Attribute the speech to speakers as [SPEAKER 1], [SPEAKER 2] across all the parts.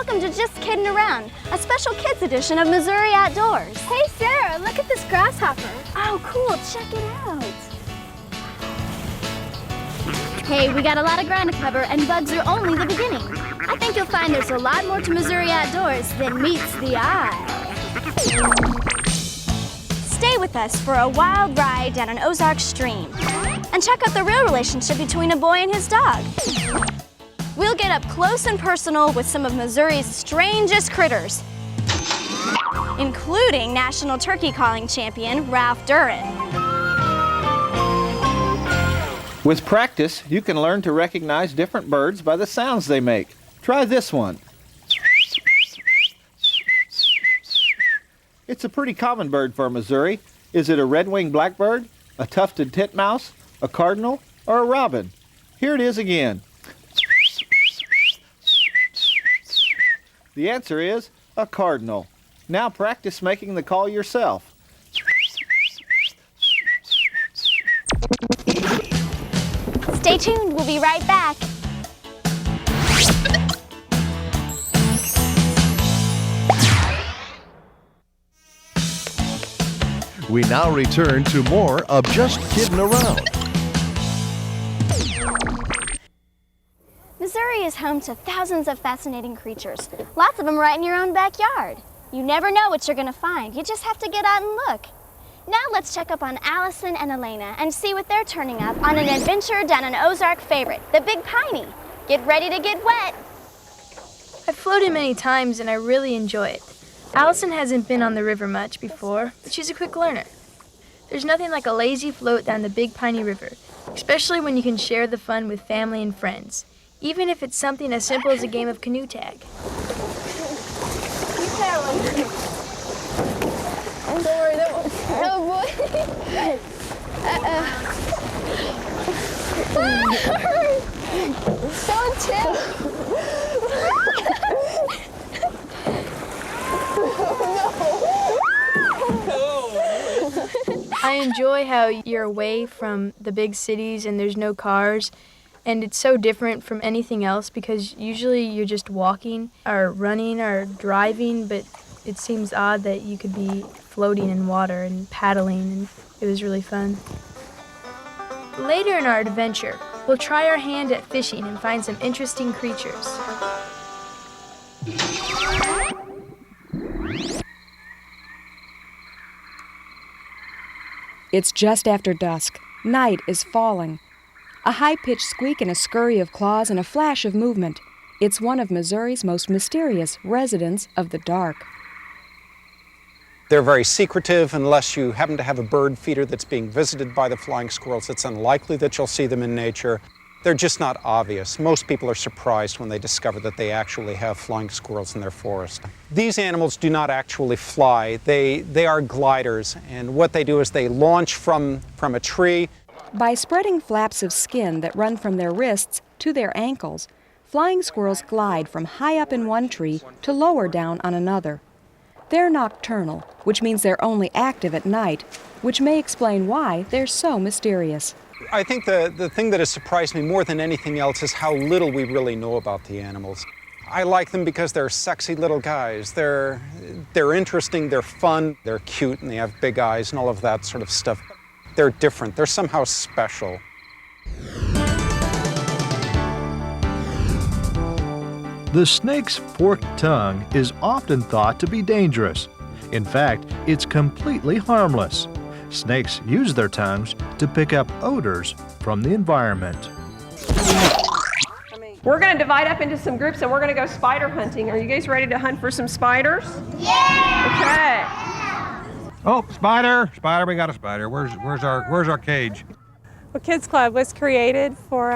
[SPEAKER 1] Welcome to Just Kiddin' Around, a special kids edition of Missouri Outdoors.
[SPEAKER 2] Hey Sarah, look at this grasshopper.
[SPEAKER 1] Oh, cool, check it out.
[SPEAKER 2] Hey, we got a lot of ground to cover and bugs are only the beginning.
[SPEAKER 1] I think you'll find there's a lot more to Missouri Outdoors than meets the eye. Stay with us for a wild ride down an Ozark stream and check out the real relationship between a boy and his dog. We'll get up close and personal with some of Missouri's strangest critters, including National Turkey Calling Champion Ralph Duran.
[SPEAKER 3] With practice, you can learn to recognize different birds by the sounds they make. Try this one. It's a pretty common bird for Missouri. Is it a red-winged blackbird, a tufted titmouse, a cardinal, or a robin? Here it is again. The answer is a cardinal. Now practice making the call yourself.
[SPEAKER 1] Stay tuned, we'll be right back.
[SPEAKER 4] We now return to more of Just Kiddin' Around.
[SPEAKER 1] Missouri is home to thousands of fascinating creatures, lots of them right in your own backyard. You never know what you're gonna find, you just have to get out and look. Now let's check up on Allison and Elena and see what they're turning up on an adventure down an Ozark favorite, the Big Piney. Get ready to get wet.
[SPEAKER 5] I've floated many times and I really enjoy it. Allison hasn't been on the river much before, but she's a quick learner. There's nothing like a lazy float down the Big Piney River, especially when you can share the fun with family and friends, even if it's something as simple as a game of canoe tag.
[SPEAKER 2] Keep paddling. Don't worry, oh boy. So intense.
[SPEAKER 5] I enjoy how you're away from the big cities and there's no cars, and it's so different from anything else because usually you're just walking or running or driving, but it seems odd that you could be floating in water and paddling, and it was really fun. Later in our adventure, we'll try our hand at fishing and find some interesting creatures.
[SPEAKER 6] It's just after dusk. Night is falling. A high-pitched squeak and a scurry of claws and a flash of movement. It's one of Missouri's most mysterious residents of the dark.
[SPEAKER 7] They're very secretive. Unless you happen to have a bird feeder that's being visited by the flying squirrels, it's unlikely that you'll see them in nature. They're just not obvious. Most people are surprised when they discover that they actually have flying squirrels in their forest. These animals do not actually fly. They are gliders, and what they do is they launch from a tree.
[SPEAKER 6] By spreading flaps of skin that run from their wrists to their ankles, flying squirrels glide from high up in one tree to lower down on another. They're nocturnal, which means they're only active at night, which may explain why they're so mysterious.
[SPEAKER 7] I think the thing that has surprised me more than anything else is how little we really know about the animals. I like them because they're sexy little guys. They're interesting, they're fun, they're cute, and they have big eyes and all of that sort of stuff. They're different, they're somehow special.
[SPEAKER 4] The snake's forked tongue is often thought to be dangerous. In fact, it's completely harmless. Snakes use their tongues to pick up odors from the environment.
[SPEAKER 8] We're going to divide up into some groups and we're going to go spider hunting. Are you guys ready to hunt for some spiders? Yeah!
[SPEAKER 9] Okay. Oh, spider! Spider, we got a spider. Where's our cage?
[SPEAKER 8] Well, Kids Club was created for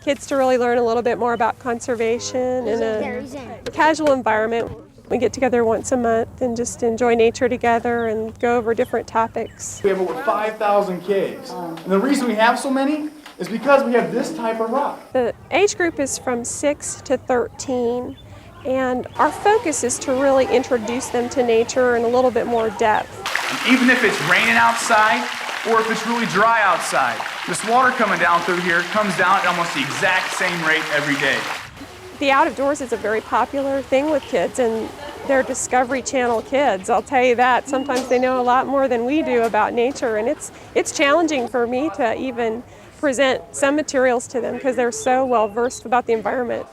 [SPEAKER 8] kids to really learn a little bit more about conservation in a casual environment. We get together once a month and just enjoy nature together and go over different topics.
[SPEAKER 10] We have over 5,000 caves. And the reason we have so many is because we have this type of rock.
[SPEAKER 8] The age group is from 6 to 13, and our focus is to really introduce them to nature in a little bit more depth.
[SPEAKER 11] Even if it's raining outside or if it's really dry outside, this water coming down through here comes down at almost the exact same rate every day.
[SPEAKER 8] The out of doors is a very popular thing with kids, and they're Discovery Channel kids. I'll tell you that. Sometimes they know a lot more than we do about nature, and it's challenging for me to even present some materials to them because they're so well versed about the environment.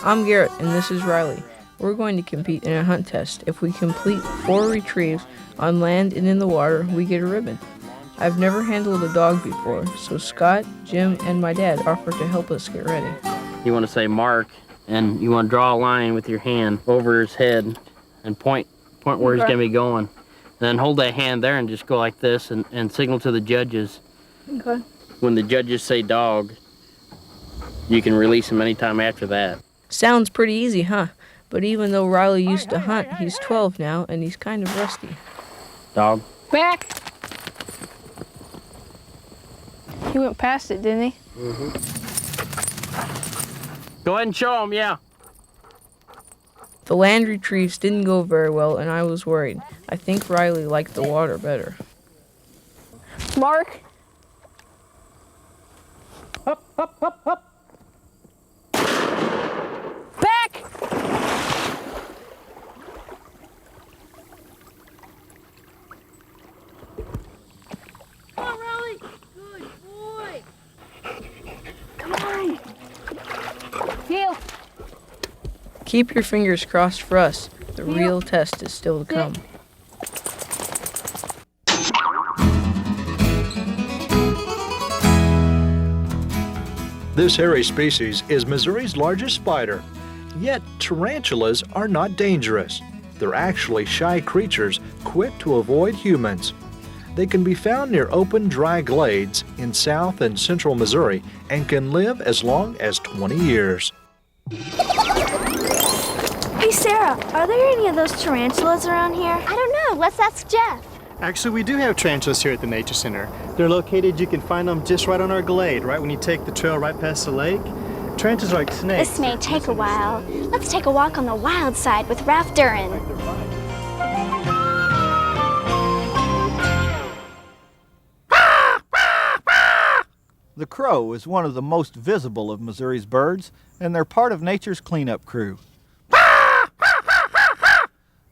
[SPEAKER 12] I'm Garrett, and this is Riley. We're going to compete in a hunt test. If we complete 4 retrieves on land and in the water, we get a ribbon. I've never handled a dog before, so Scott, Jim, and my dad offered to help us get ready.
[SPEAKER 13] You want to say mark, and you want to draw a line with your hand over his head and point where he's going to be going. Then hold that hand there and just go like this and signal to the judges.
[SPEAKER 12] Okay.
[SPEAKER 13] When the judges say dog, you can release him anytime after that.
[SPEAKER 12] Sounds pretty easy, huh? But even though Riley used to hunt, he's 12 now, and he's kind of rusty.
[SPEAKER 13] Dog.
[SPEAKER 12] Back! He went past it, didn't he?
[SPEAKER 13] Mm-hmm. Go ahead and show him, yeah.
[SPEAKER 12] The land retrieves didn't go very well, and I was worried. I think Riley liked the water better.
[SPEAKER 2] Mark.
[SPEAKER 12] Up, up, up, up.
[SPEAKER 2] Back. Come on, Riley. Good boy. Come on. Heel.
[SPEAKER 12] Keep your fingers crossed for us. The real test is still to come.
[SPEAKER 4] This hairy species is Missouri's largest spider. Yet tarantulas are not dangerous. They're actually shy creatures quick to avoid humans. They can be found near open, dry glades in south and central Missouri and can live as long as 20 years.
[SPEAKER 1] Hey, Sarah, are there any of those tarantulas around here? I don't know. Let's ask Jeff.
[SPEAKER 14] Actually, we do have tarantulas here at the Nature Center. They're located, you can find them just right on our glade, right when you take the trail right past the lake. Tarantulas are like snakes.
[SPEAKER 1] This may take a while. Let's take a walk on the wild side with Ralph Duran.
[SPEAKER 3] The crow is one of the most visible of Missouri's birds, and they're part of nature's cleanup crew.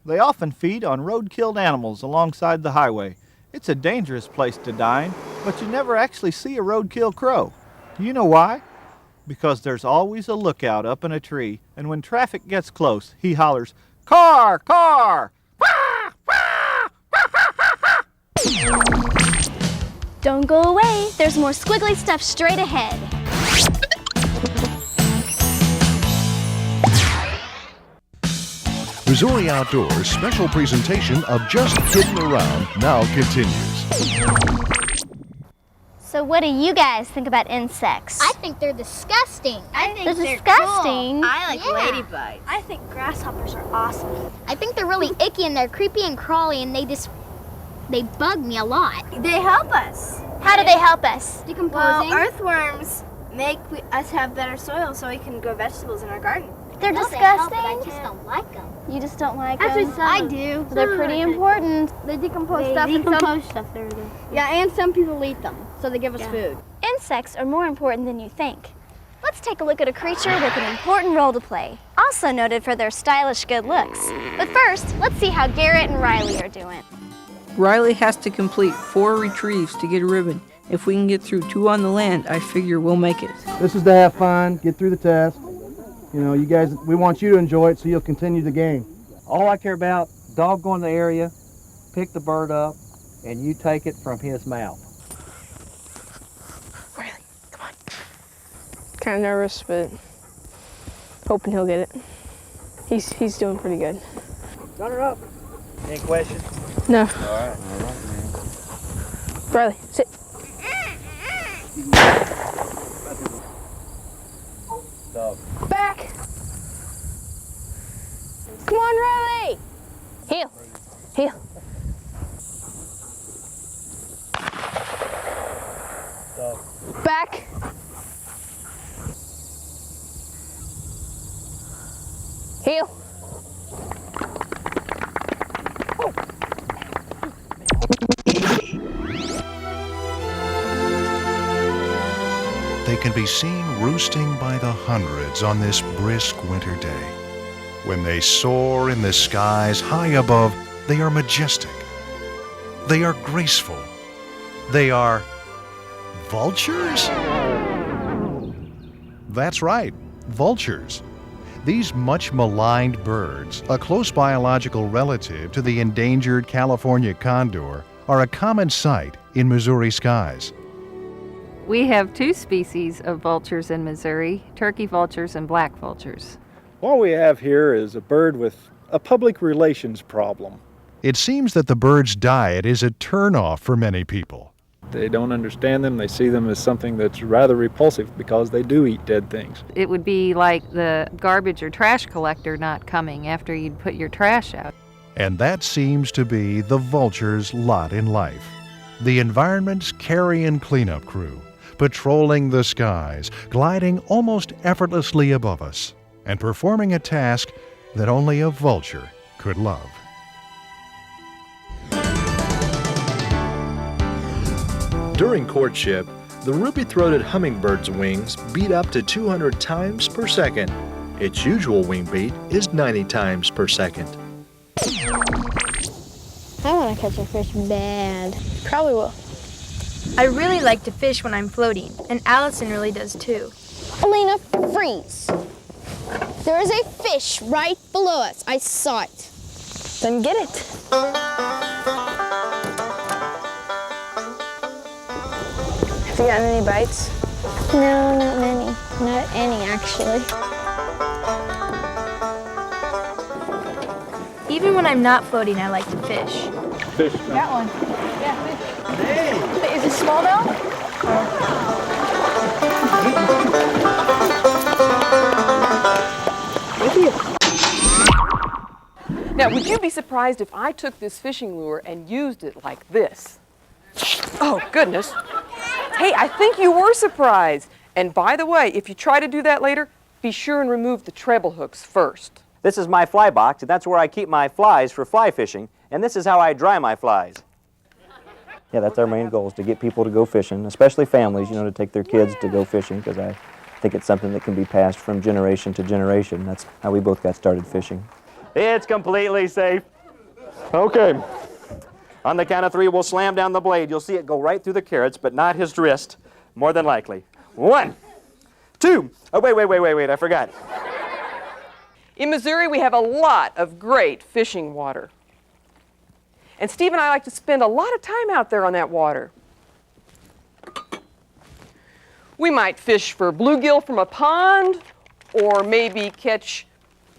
[SPEAKER 3] They often feed on road-killed animals alongside the highway. It's a dangerous place to dine, but you never actually see a roadkill crow. Do you know why? Because there's always a lookout up in a tree, and when traffic gets close, he hollers, "Car! Car!"
[SPEAKER 1] Don't go away. There's more squiggly stuff straight ahead.
[SPEAKER 15] Missouri Outdoors' special presentation of Just Kiddin' Around now continues.
[SPEAKER 1] So what do you guys think about insects?
[SPEAKER 2] I think they're disgusting. I think
[SPEAKER 1] They're
[SPEAKER 2] they're
[SPEAKER 1] disgusting.
[SPEAKER 2] Cool. I like
[SPEAKER 1] ladybugs. I think grasshoppers are awesome.
[SPEAKER 2] I think they're really icky and they're creepy and crawly and they bug me a lot.
[SPEAKER 16] They help us.
[SPEAKER 1] How do they help us?
[SPEAKER 2] Decomposing.
[SPEAKER 16] Well, earthworms make us have better soil so we can grow vegetables in our garden.
[SPEAKER 1] They're
[SPEAKER 2] No,
[SPEAKER 1] disgusting.
[SPEAKER 2] They help, but I just don't like them.
[SPEAKER 1] You just don't like
[SPEAKER 16] Actually,
[SPEAKER 1] them?
[SPEAKER 16] I do.
[SPEAKER 1] They're pretty important.
[SPEAKER 16] They decompose
[SPEAKER 2] They
[SPEAKER 16] stuff.
[SPEAKER 2] decompose stuff. There.
[SPEAKER 16] Yeah, and some people eat them, so they give us food.
[SPEAKER 1] Insects are more important than you think. Let's take a look at a creature with an important role to play, also noted for their stylish good looks. But first, let's see how Garrett and Riley are doing.
[SPEAKER 12] Riley has to complete 4 retrieves to get a ribbon. If we can get through 2 on the land, I figure we'll make it.
[SPEAKER 17] This is to have fun, get through the test. You know, you guys, we want you to enjoy it so you'll continue the game.
[SPEAKER 18] All I care about, dog go in the area, pick the bird up, and you take it from his mouth.
[SPEAKER 5] Riley, come on. Kind of nervous, but hoping he'll get it. He's doing pretty good.
[SPEAKER 18] Run her up. Any questions?
[SPEAKER 5] No.
[SPEAKER 18] All right, man.
[SPEAKER 5] Riley, sit.
[SPEAKER 18] Dog.
[SPEAKER 5] Back. Come on, Riley. Heel. Heel.
[SPEAKER 18] Dog.
[SPEAKER 5] Back. Heel.
[SPEAKER 15] They can be seen roosting by the hundreds on this brisk winter day. When they soar in the skies high above, they are majestic. They are graceful. They are vultures? That's right, vultures. These much maligned birds, a close biological relative to the endangered California condor, are a common sight in Missouri skies.
[SPEAKER 19] We have two species of vultures in Missouri, turkey vultures and black vultures.
[SPEAKER 20] What we have here is a bird with a public relations problem.
[SPEAKER 15] It seems that the bird's diet is a turnoff for many people.
[SPEAKER 20] They don't understand them. They see them as something that's rather repulsive because they do eat dead things.
[SPEAKER 19] It would be like the garbage or trash collector not coming after you'd put your trash out.
[SPEAKER 15] And that seems to be the vulture's lot in life. The environment's carrion cleanup crew, patrolling the skies, gliding almost effortlessly above us, and performing a task that only a vulture could love.
[SPEAKER 4] During courtship, the ruby-throated hummingbird's wings beat up to 200 times per second. Its usual wing beat is 90 times per second.
[SPEAKER 2] I want to catch a fish bad.
[SPEAKER 5] Probably will. I really like to fish when I'm floating, and Allison really does too.
[SPEAKER 2] Elena, freeze. There is a fish right below us. I saw it.
[SPEAKER 5] Then get it. Have you gotten any bites?
[SPEAKER 2] No, not many. Not any, actually.
[SPEAKER 5] Even when I'm not floating, I like to fish.
[SPEAKER 20] Fish.
[SPEAKER 5] Got one. Yeah, fish. Hey! Is it small now?
[SPEAKER 21] Now, would you be surprised if I took this fishing lure and used it like this? Oh, goodness. Hey, I think you were surprised. And by the way, if you try to do that later, be sure and remove the treble hooks first.
[SPEAKER 22] This is my fly box, and that's where I keep my flies for fly fishing, and this is how I dry my flies. Yeah, that's our main goal, is to get people to go fishing, especially families, to take their kids to go fishing, because I think it's something that can be passed from generation to generation. That's how we both got started fishing. It's completely safe. Okay. On the count of 3, we'll slam down the blade. You'll see it go right through the carrots, but not his wrist, more than likely. 1, 2. Oh, wait, I forgot.
[SPEAKER 21] In Missouri, we have a lot of great fishing water. And Steve and I like to spend a lot of time out there on that water. We might fish for bluegill from a pond, or maybe catch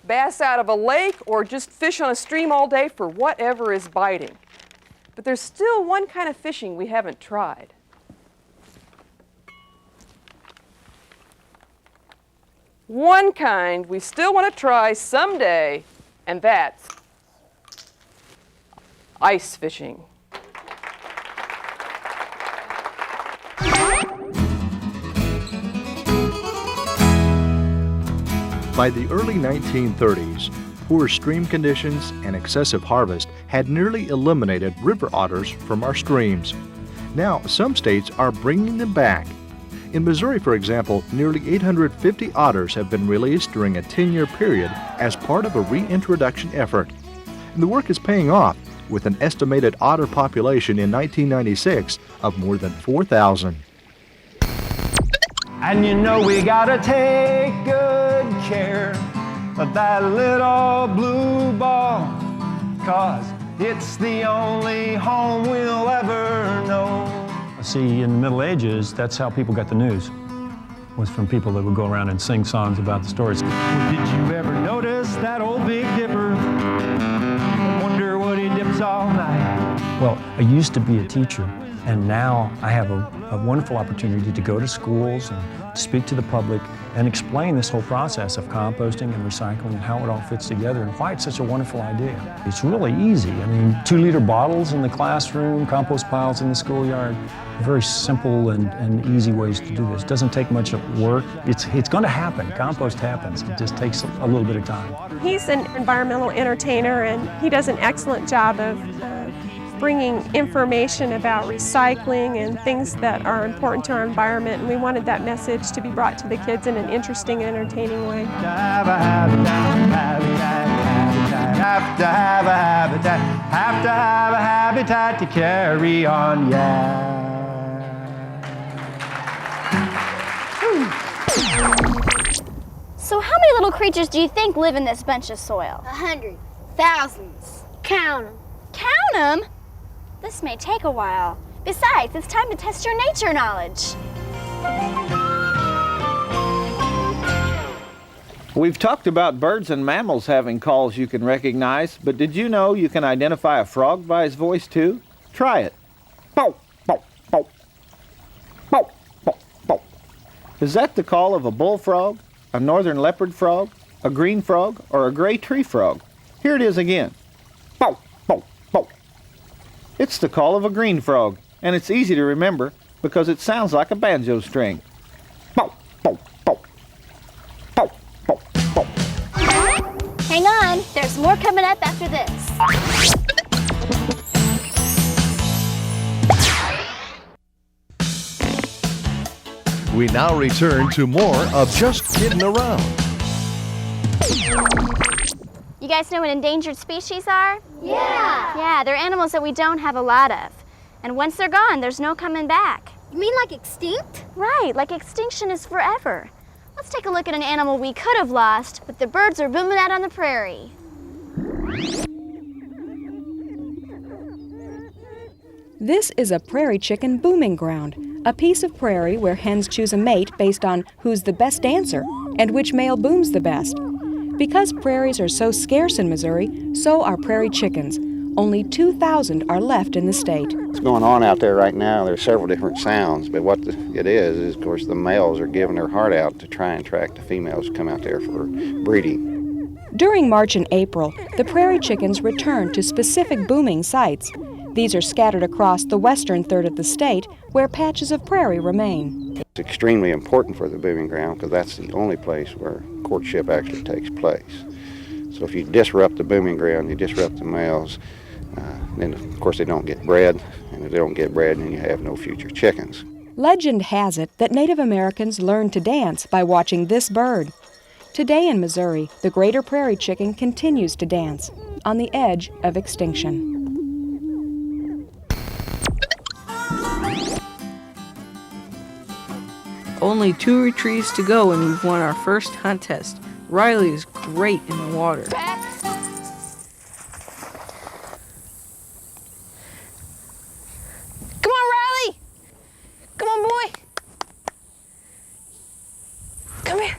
[SPEAKER 21] bass out of a lake, or just fish on a stream all day for whatever is biting. But there's still one kind of fishing we haven't tried. One kind we still want to try someday, and that's ice fishing.
[SPEAKER 4] By the early 1930s, poor stream conditions and excessive harvest had nearly eliminated river otters from our streams. Now, some states are bringing them back. In Missouri, for example, nearly 850 otters have been released during a 10-year period as part of a reintroduction effort. And the work is paying off, with an estimated otter population in 1996 of more than 4,000.
[SPEAKER 23] And we gotta take good care of that little blue ball, 'cause it's the only home we'll ever know.
[SPEAKER 24] See, in the Middle Ages, that's how people got the news, was from people that would go around and sing songs about the stories.
[SPEAKER 23] Well, did you ever notice that old Big Dipper? Wonder what he dips all night.
[SPEAKER 24] Well, I used to be a teacher, and now I have a wonderful opportunity to go to schools and speak to the public and explain this whole process of composting and recycling and how it all fits together and why it's such a wonderful idea. It's really easy. I mean, 2-liter bottles in the classroom, compost piles in the schoolyard, very simple and easy ways to do this. It doesn't take much work. It's going to happen. Compost happens. It just takes a little bit of time.
[SPEAKER 8] He's an environmental entertainer, and he does an excellent job of bringing information about recycling and things that are important to our environment, and we wanted that message to be brought to the kids in an interesting and entertaining way.
[SPEAKER 23] Have to have a habitat to carry on, yeah.
[SPEAKER 1] So how many little creatures do you think live in this bunch of soil?
[SPEAKER 16] 100, thousands. Count them.
[SPEAKER 1] Count them? This may take a while. Besides, it's time to test your nature knowledge.
[SPEAKER 3] We've talked about birds and mammals having calls you can recognize, but did you know you can identify a frog by his voice too? Try it. Bow, bow, bow. Bow, bow, bow. Is that the call of a bullfrog, a northern leopard frog, a green frog, or a gray tree frog? Here it is again. Bow, bow, bow. It's the call of a green frog, and it's easy to remember because it sounds like a banjo string. Bow, bow, bow. Bow, bow, bow.
[SPEAKER 1] Hang on, there's more coming up after this.
[SPEAKER 15] We now return to more of Just Kiddin' Around.
[SPEAKER 1] You guys know what endangered species are?
[SPEAKER 16] Yeah.
[SPEAKER 1] Yeah, they're animals that we don't have a lot of. And once they're gone, there's no coming back.
[SPEAKER 16] You mean like extinct?
[SPEAKER 1] Right, like extinction is forever. Let's take a look at an animal we could have lost, but the birds are booming out on the prairie.
[SPEAKER 6] This is a prairie chicken booming ground, a piece of prairie where hens choose a mate based on who's the best dancer and which male booms the best. Because prairies are so scarce in Missouri, so are prairie chickens. Only 2,000 are left in the state.
[SPEAKER 7] What's going on out there right now, there's several different sounds, but what it is, of course, the males are giving their heart out to try and attract the females to come out there for breeding.
[SPEAKER 6] During March and April, the prairie chickens return to specific booming sites. These are scattered across the western third of the state, where patches of prairie remain.
[SPEAKER 7] It's extremely important for the booming ground because that's the only place where courtship actually takes place. So if you disrupt the booming ground, you disrupt the males, then of course they don't get bred, and if they don't get bred, then you have no future chickens.
[SPEAKER 6] Legend has it that Native Americans learned to dance by watching this bird. Today in Missouri, the greater prairie chicken continues to dance on the edge of extinction.
[SPEAKER 12] Only 2 retrieves to go and we've won our first hunt test. Riley is great in the water.
[SPEAKER 2] Come on, Riley! Come on, boy! Come here.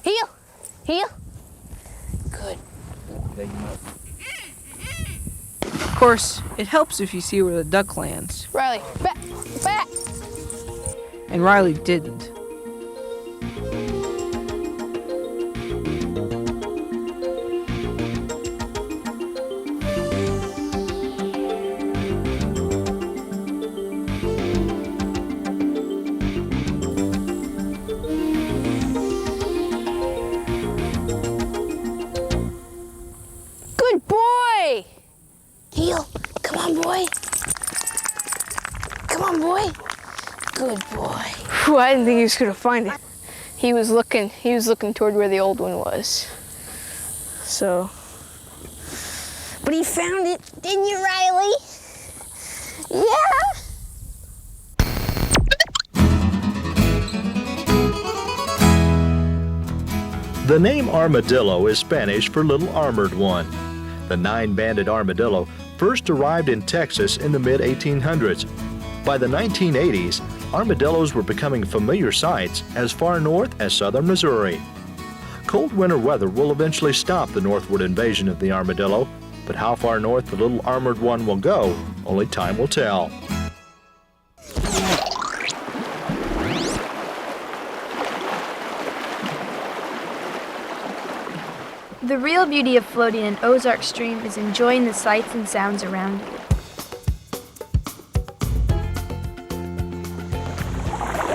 [SPEAKER 2] Heel. Heel. Good.
[SPEAKER 12] Of course, it helps if you see where the duck lands.
[SPEAKER 2] Riley, back, back!
[SPEAKER 12] And Riley didn't.
[SPEAKER 2] Good boy! Heel, come on, boy. Come on, boy. Good boy.
[SPEAKER 5] Whew, I didn't think he was gonna find it. He was looking toward where the old one was. So.
[SPEAKER 2] But he found it, didn't you, Riley? Yeah!
[SPEAKER 4] The name armadillo is Spanish for little armored one. The 9-banded armadillo first arrived in Texas in the mid-1800s. By the 1980s, armadillos were becoming familiar sights as far north as southern Missouri. Cold winter weather will eventually stop the northward invasion of the armadillo, but how far north the little armored one will go, only time will tell.
[SPEAKER 5] The real beauty of floating an Ozark stream is enjoying the sights and sounds around you.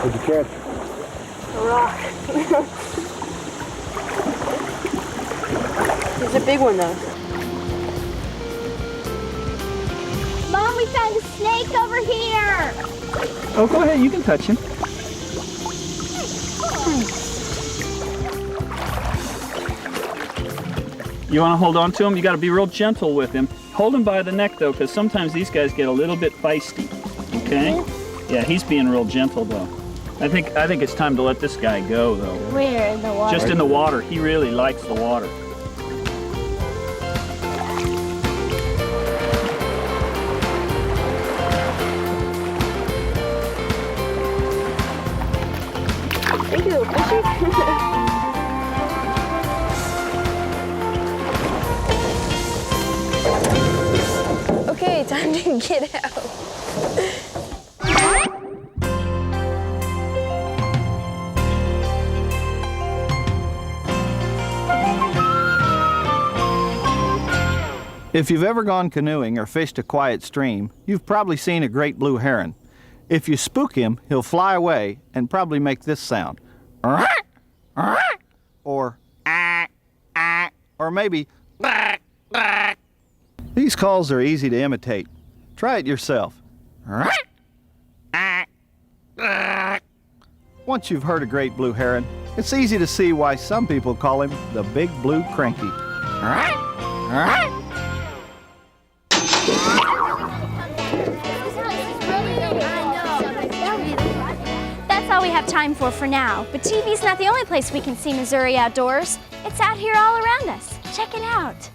[SPEAKER 18] What'd you catch?
[SPEAKER 21] A rock. It's a big one, though.
[SPEAKER 1] found a snake over here.
[SPEAKER 9] Oh, go ahead, you can touch him. You want to hold on to him? You got to be real gentle with him. Hold him by the neck though, because sometimes these guys get a little bit feisty. Okay? Yeah, he's being real gentle though. I think it's time to let this guy go though.
[SPEAKER 1] Where? In the water?
[SPEAKER 9] Just in the water. He really likes the water.
[SPEAKER 1] Thank you, fishy.
[SPEAKER 5] Okay, time to get out.
[SPEAKER 3] If you've ever gone canoeing or fished a quiet stream, you've probably seen a great blue heron. If you spook him, he'll fly away and probably make this sound. Or or maybe These calls are easy to imitate. Try it yourself. Once you've heard a great blue heron, it's easy to see why some people call him the Big Blue Cranky.
[SPEAKER 1] That's all we have time for now. But TV's not the only place we can see Missouri outdoors. It's out here all around us. Check it out.